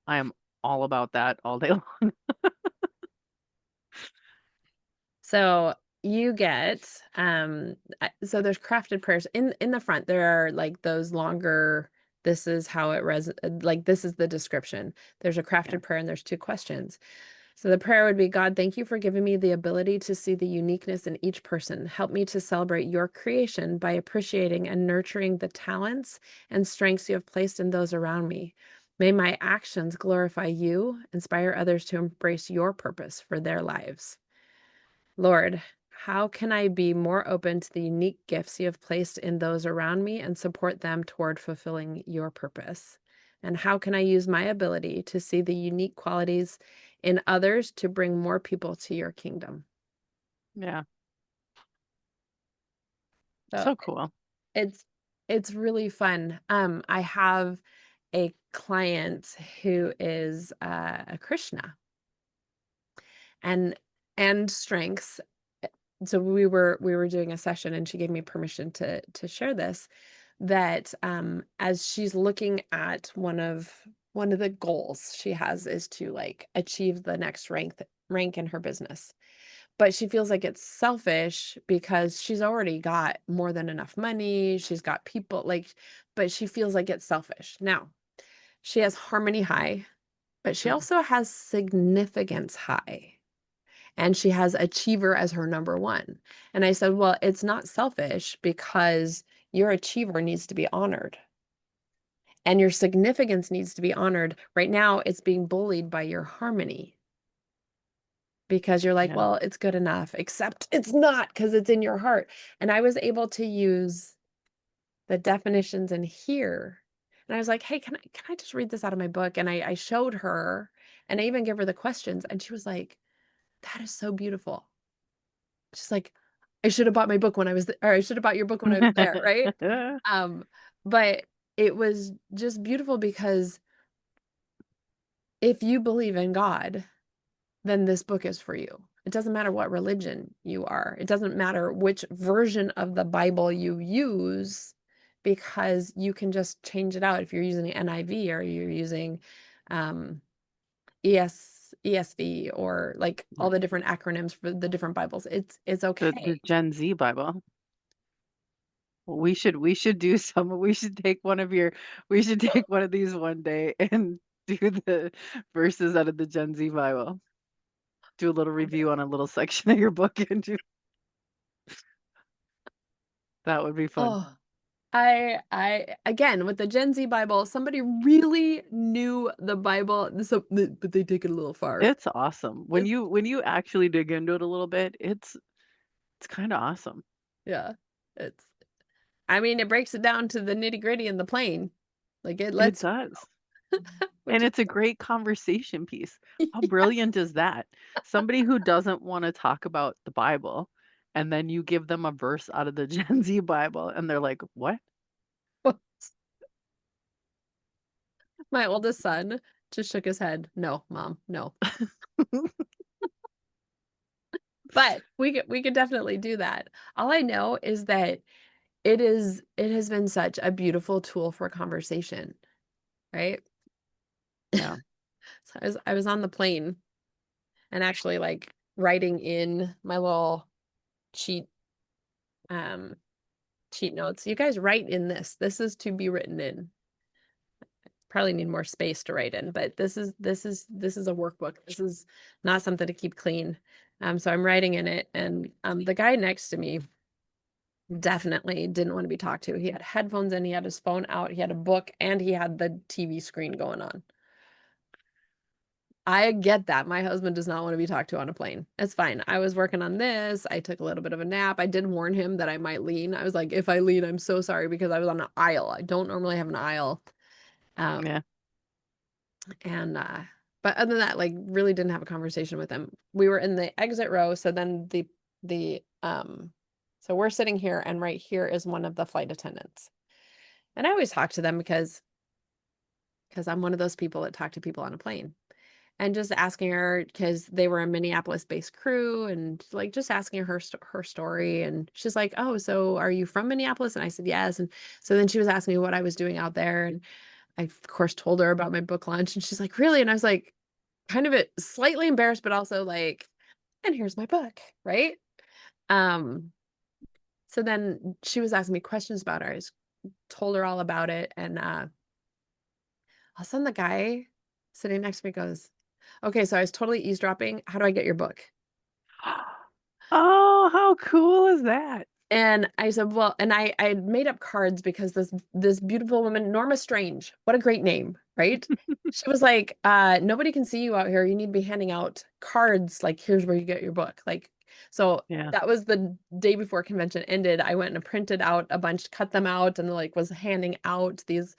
I am all about that all day long. So you get so there's crafted prayers in the front. There are like those longer this is how it like this is the description. There's a Yeah, crafted prayer and there's two questions. So the prayer would be, God, thank you for giving me the ability to see the uniqueness in each person. Help me to celebrate your creation by appreciating and nurturing the talents and strengths you have placed in those around me. May my actions glorify you, inspire others to embrace your purpose for their lives. Lord, How can I be more open to the unique gifts you have placed in those around me and support them toward fulfilling your purpose? And how can I use my ability to see the unique qualities in others to bring more people to your kingdom? Yeah. So So cool. it's it's really fun. I have a client who is a Krishna and strengths. So we were doing a session and she gave me permission to share this, that as she's looking at one of the goals she has is to like achieve the next rank in her business, but she feels like it's selfish because she's already got more than enough money, she's got people like, but she feels like it's selfish. Now she has harmony high, but she Mm. also has significance high, and she has achiever as her number one. And I said, well, it's not selfish because your achiever needs to be honored and your significance needs to be honored. Right now, it's being bullied by your harmony because you're like, Yeah. well, it's good enough, except it's not because it's in your heart. And I was able to use the definitions in here. And I was like, hey, can I just read this out of my book? And I showed her and I even gave her the questions. And she was like, that is so beautiful. She's like, "I should have bought my book when I was or I should have bought your book when I was there," right? Um, but it was just beautiful because if you believe in God, then this book is for you. It doesn't matter what religion you are. It doesn't matter which version of the Bible you use because you can just change it out if you're using NIV or you're using um ESV or like all the different acronyms for the different Bibles. It's The okay. Gen Z Bible. We should do some we should take one of these one day and do the verses out of the Gen Z Bible. Do a little review on a little section of your book and do that would be fun. Oh, I again with the Gen Z Bible, somebody really knew the Bible, so but they take it a little far. It's awesome. It's When you actually dig into it a little bit, it's kind of awesome. yeah, it's I mean, it breaks it down to the nitty-gritty and the plain. Like it It lets does. which And is it's a great conversation piece. How brilliant is that? Somebody who doesn't want to talk about the Bible, and then you give them a verse out of the Gen Z Bible, and they're like, "What?" my oldest son just shook his head. No, mom, no. But we could definitely do that. All I know is that it has been such a beautiful tool for conversation, right? Yeah. So I was on the plane and actually like writing in my little cheat um cheat notes. You guys write in this. This is to be written in. Probably need more space to write in, but this is a workbook. This is not something to keep clean. So I'm writing in it, and the guy next to me definitely didn't want to be talked to. He had headphones in, he had his phone out, he had a book, and he had the TV screen going on. I get that. My husband does not want to be talked to on a plane. It's fine. I was working on this. I took a little bit of a nap. I did warn him that I might lean. I was like, if I lean, I'm so sorry because I was on an aisle. I don't normally have an aisle. Um, Yeah. and but other than that, like really didn't have a conversation with him. We were in the exit row, so then the so we're sitting here and right here is one of the flight attendants. And I always talk to them because I'm one of those people that talk to people on a plane. And just asking her because they were a Minneapolis-based crew and, like, just asking her her story, and she's like, "Oh, so are you from Minneapolis?" And I said, "Yes." And so then she was asking me what I was doing out there, and I, of course, told her about my book launch, and she's like, "Really?" And I was like, kind of slightly embarrassed, but also like, "And here's my book," right? Um, so then she was asking me questions about her. I just told her all about it, and, all of a sudden the guy sitting next to me goes, "Okay, so I was totally eavesdropping. How do I get your book?" Oh, how cool is that? And I said, "Well," and I had made up cards because this beautiful woman, Norma Strange, what a great name, right? She was like, nobody can see you out here. You need to be handing out cards, like, here's where you get your book." Like, So Yeah. that was the day before convention ended. I went and printed out a bunch, cut them out, and like was handing out these,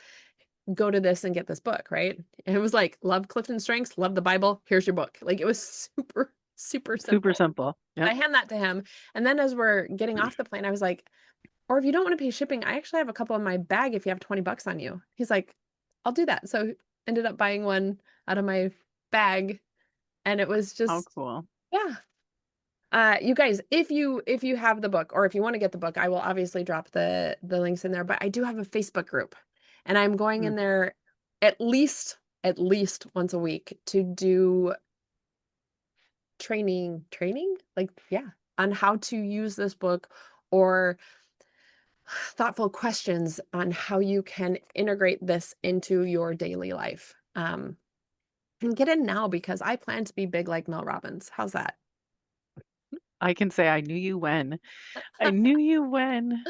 go to this and get this book, right? And it was like, love Clifton Strengths, love the Bible, here's your book. Like it was super, super Super simple. simple. I Yep. hand that to him. And then as we're getting off the plane, I was like, or if you don't want to pay shipping, I actually have a couple in my bag if you have 20 bucks on you. He's like, I'll do that. So ended up buying one out of my bag. And it was How just, cool. yeah. You guys, if you have the book or if you want to get the book, I will obviously drop the links in there, but I do have a Facebook group and I'm going in Mm. there at least once a week to do training, like yeah, on how to use this book or thoughtful questions on how you can integrate this into your daily life. And get in now because I plan to be big like Mel Robbins. How's that? I can say I knew you when. I knew you when.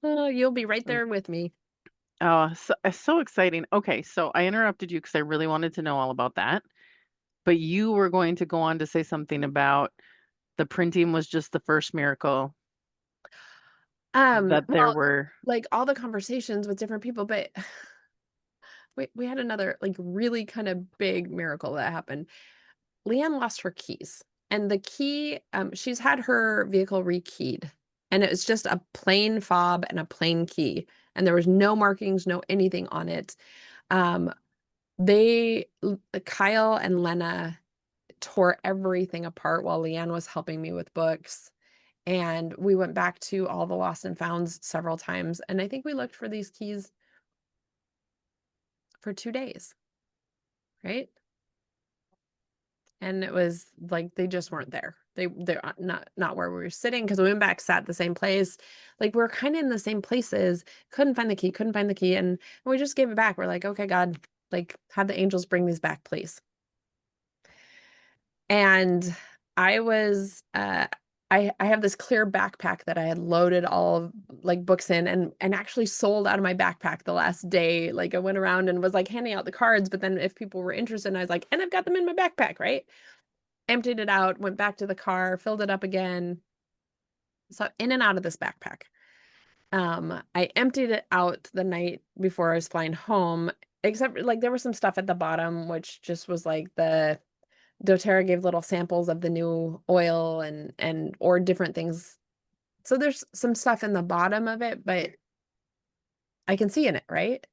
Oh, you'll be right Mm. there with me. Oh, so exciting. Okay, so I interrupted you because I really wanted to know all about that. But you were going to go on to say something about the printing was just the first miracle that there Well, were. like all the conversations with different people, but we had another like really kind of big miracle that happened. Leanne lost her keys, and the key, she's had her vehicle rekeyed, and it was just a plain fob and a plain key, and there was no markings, no anything on it. Um, Kyle and Lena tore everything apart while Leanne was helping me with books. And we went back to all the lost and founds several times. And I think we looked for these keys for 2 days, right? And it was like they just weren't there. They're not where we were sitting because we went back, sat the same place. Like we're kind of in the same places. Couldn't find the key, couldn't find the key. And we just gave it back. We're like, okay, God, like have the angels bring these back, please. And I was I have this clear backpack that I had loaded all of like books in and actually sold out of my backpack the last day. Like I went around and was like handing out the cards, but then if people were interested, I was like, and I've got them in my backpack, right? Emptied it out, went back to the car, filled it up again. So in and out of this backpack. I emptied it out the night before I was flying home, except like there was some stuff at the bottom, which just was like the doTERRA gave little samples of the new oil and or different things. So there's some stuff in the bottom of it, but I can see in it, right?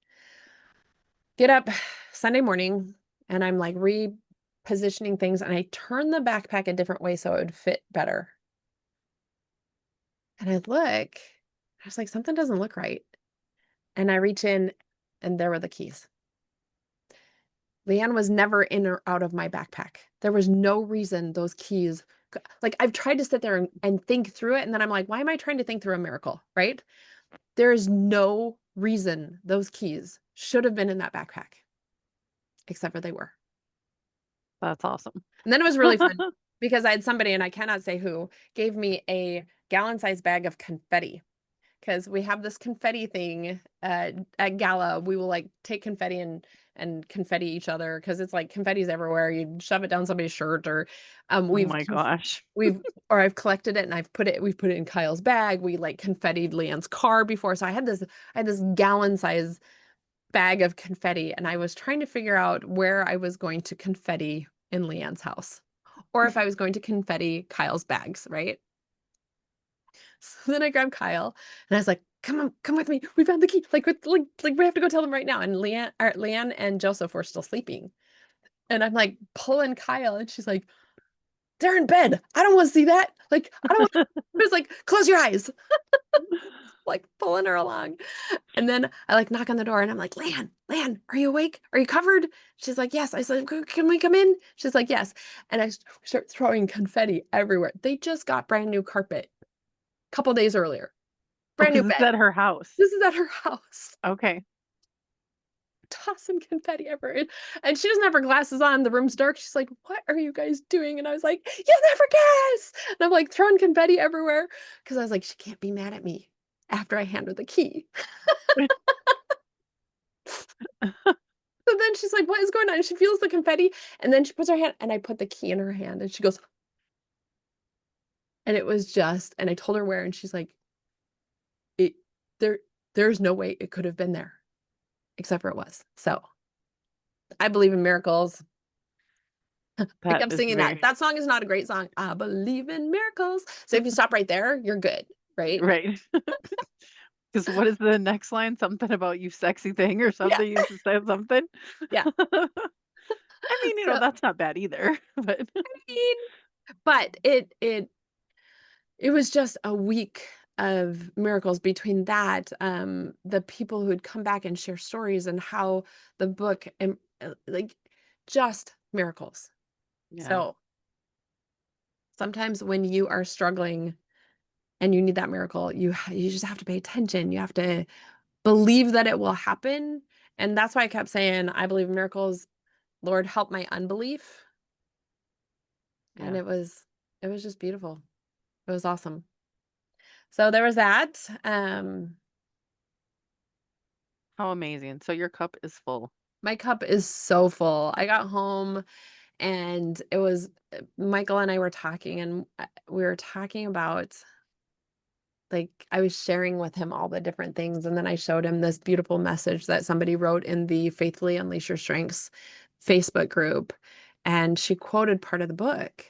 Get up Sunday morning and I'm like repositioning things and I turn the backpack a different way so it would fit better. And I look, I was like, something doesn't look right. And I reach in and there were the keys. Leanne was never in or out of my backpack. There was no reason those keys, like I've tried to sit there and think through it. And then I'm like, why am I trying to think through a miracle? Right? There is no reason those keys should have been in that backpack, except for they were. That's awesome. And then it was really fun because I had somebody, and I cannot say who, gave me a gallon-sized bag of confetti because we have this confetti thing at Gala. We will like take confetti and confetti each other because it's like confetti's everywhere. You shove it down somebody's shirt, or Oh my gosh. we've or I've collected it and we've put it in Kyle's bag. We like confettied Leanne's car before, so I had this gallon size bag of confetti, and I was trying to figure out where I was going to confetti in Leanne's house, or if I was going to confetti Kyle's bags, right? So then I grabbed Kyle and I was like, come on, come with me. We found the key. Like we have to go tell them right now. And Leanne and Joseph were still sleeping. And I'm like pulling Kyle and she's like, they're in bed. I don't want to see that. Like, I don't want to. I was like, close your eyes. Like pulling her along. And then I like knock on the door and I'm like, Lan, are you awake? Are you covered? She's like, yes. I said, can we come in? She's like, yes. And I start throwing confetti everywhere. They just got brand new carpet a couple days earlier. Oh, Brand new because it's bed. at her house. This is at her house. Okay. Toss some confetti everywhere. And she doesn't have her glasses on. The room's dark. She's like, what are you guys doing? And I was like, you'll never guess. And I'm like throwing confetti everywhere because I was like, she can't be mad at me after I hand her the key. So then she's like, what is going on? And she feels the confetti. And then she puts her hand, and I put the key in her hand. And she goes, And it was just, and I told her where, and she's like, it, there, there's no way it could have been there, except for it was. So I believe in miracles. I That kept is singing that. very That song is not a great song. I believe in miracles. So if you stop right there, you're good, right? right. Because what is the next line? Something about you sexy thing or Yeah. something? You used to say something. Yeah. I mean, So, that's not bad either. But I mean, but it was just a week of miracles between that, the people who would come back and share stories and how the book and like just miracles. yeah, So sometimes when you are struggling and you need that miracle, you just have to pay attention. You have to believe that it will happen. And that's why I kept saying, I believe in miracles. Lord, help my unbelief. And yeah. it was just beautiful. It was awesome. So there was that. How amazing. So your cup is full. My cup is so full. I got home and it was Michael and I were talking, and we were talking about, like, I was sharing with him all the different things, and then I showed him this beautiful message that somebody wrote in the Faithfully Unleash Your Strengths Facebook group, and she quoted part of the book.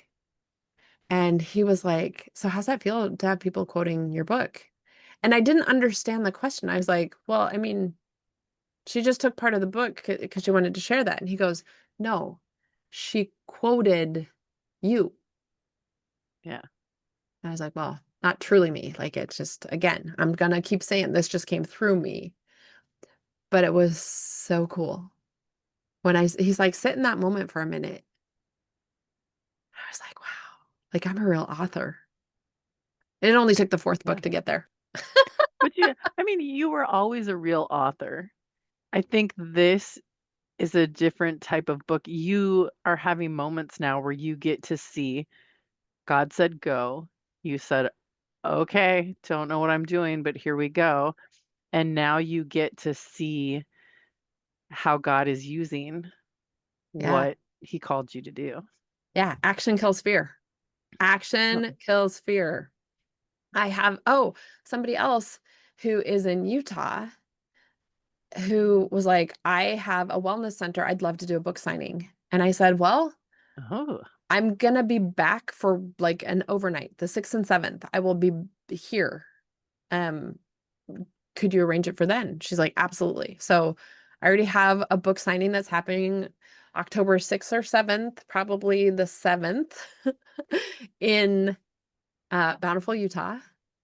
And he was like, "So how's that feel to have people quoting your book?" And I didn't understand the question. I was like, "Well, I mean, she just took part of the book because she wanted to share that." And he goes, "No, she quoted you." Yeah. And I was like, "Well, not truly me. Like, it's just, again, I'm gonna keep saying this just came through me." But it was so cool. He's like, "Sit in that moment for a minute." I was like, wow, like I'm a real author. It only took the fourth book Yeah. to get there. But yeah, I mean, you were always a real author. I think this is a different type of book. You are having moments now where you get to see God said go. You said, okay, don't know what I'm doing, but here we go. And now you get to see how God is using Yeah. what he called you to do. Yeah. Action kills fear. Oh, Action kills fear. I have, oh, somebody else who is in Utah who was like, "I have a wellness center. I'd love to do a book signing." And I said, "Well, oh, I'm gonna be back for like an overnight, the 6th and 7th. I will be here. Um, could you arrange it for then?" She's like, "Absolutely." So I already have a book signing that's happening October 6th or 7th, probably the 7th, in Bountiful, Utah.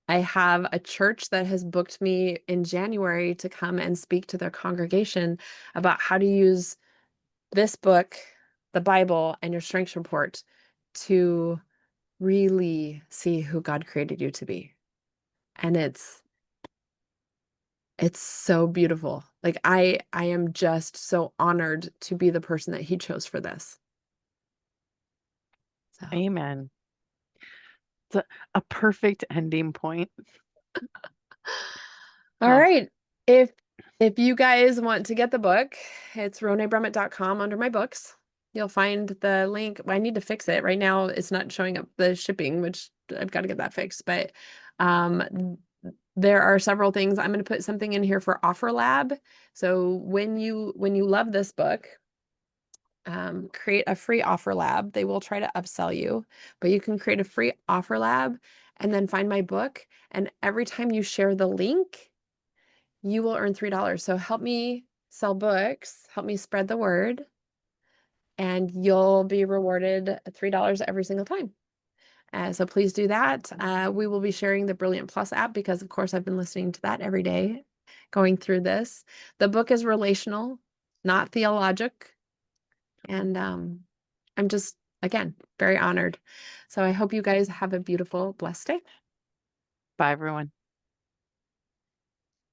I have a church that has booked me in January to come and speak to their congregation about how to use this book, the Bible, and your strengths report to really see who God created you to be. And it's so beautiful. Like I am just so honored to be the person that he chose for this. So, amen. It's a perfect ending point. all Oh, right. If if you guys want to get the book, it's ronaybrummett.com under my books. You'll find the link. I need to fix it. Right now it's not showing up the shipping, which I've got to get that fixed. But um there are several things. I'm going to put something in here for Offer Lab. So when you love this book, create a free offer lab. They will try to upsell you, but you can create a free offer lab and then find my book. And every time you share the link, you will earn $3. So help me sell books, help me spread the word, and you'll be rewarded $3 every single time. So please do that. We will be sharing the Brilliant Plus app because, of course, I've been listening to that every day going through this. The book is relational, not theologic. And I'm just, again, very honored. So I hope you guys have a beautiful, blessed day. bye, everyone.